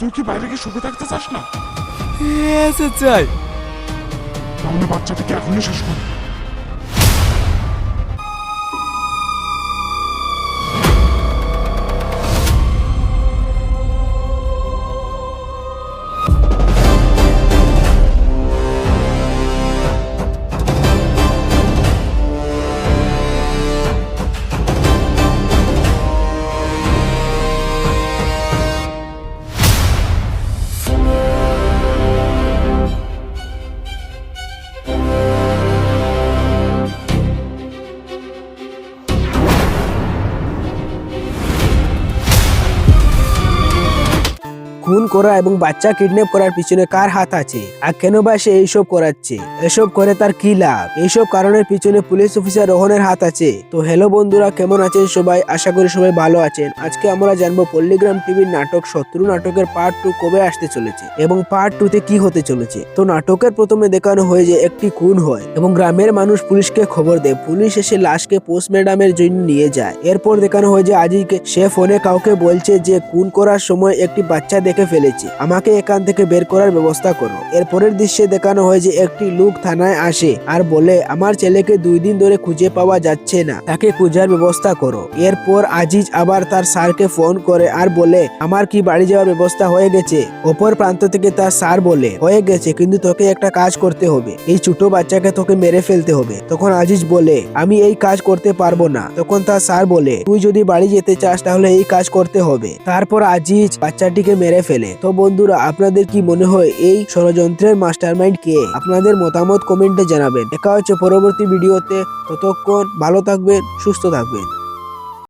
তুই কি বাইরে গিয়ে সুখে থাকতে চাস না? হ্যাঁ স্যার চাই। তাহলে বাচ্চাটাকে এখনই শেষ কর। খুন করা এবং বাচ্চা কিডন্যাপ করার পিছনে কার হাত আছে আর কেন বা সে এইসব করাচ্ছে? এসব করে তার কি লাভ? এইসব কারণের পিছনে পুলিশ অফিসার রোহনের হাত আছে। তো হ্যালো বন্ধুরা, কেমন আছেন সবাই? আশা করি সবাই ভালো আছেন। আজকে আমরা জানবো পল্লীগ্রাম টিভির নাটক শত্রু নাটকের পার্ট 2 কবে আসতে চলেছে এবং পার্ট 2 তে কি হতে চলেছে। তো নাটকের প্রথমে দেখানো হয় যে একটি খুন হয় এবং গ্রামের মানুষ পুলিশকে খবর দেয়। পুলিশ এসে লাশকে পোস্টমর্টমের জন্য নিয়ে যায়। এরপর দেখানো হয় যে আজিজকে সে ফোনে কাউকে বলছে যে খুন করার সময় একটি বাচ্চা দেখে ফেলেছি, আমাকে এখান থেকে বের করার ব্যবস্থা করো। এরপরের দৃশ্যে দেখানো হয় যে একটি লোক থানায় আসে আর বলে আমার ছেলেকে 2 দিন ধরে খুঁজে পাওয়া যাচ্ছে না, তাকে খোঁজার ব্যবস্থা করো। এরপর আজিজ আবার তার স্যারকে ফোন করে আর বলে আমার কি বাড়ি যাওয়ার ব্যবস্থা হয়ে গেছে? অপর প্রান্ত থেকে তার স্যার বলে হয়ে গেছে, কিন্তু তোকে একটা কাজ করতে হবে, এই ছোট বাচ্চাকে তোকে মেরে ফেলতে হবে। তখন আজিজ বলে আমি এই কাজ করতে পারবো না। তখন তার স্যার বলে তুই যদি বাড়ি যেতে চাস তাহলে এই কাজ করতে হবে। তারপর আজিজ বাচ্চাটিকে মেরে ফেলে। তো বন্ধুরা, আপনাদের কি মনে হয় এই ষড়যন্ত্রের মাস্টারমাইন্ড কে? আপনাদের মতামত কমেন্টে জানাবেন। দেখা হচ্ছে পরবর্তী ভিডিওতে। ততক্ষণ ভালো থাকবেন, সুস্থ থাকবেন।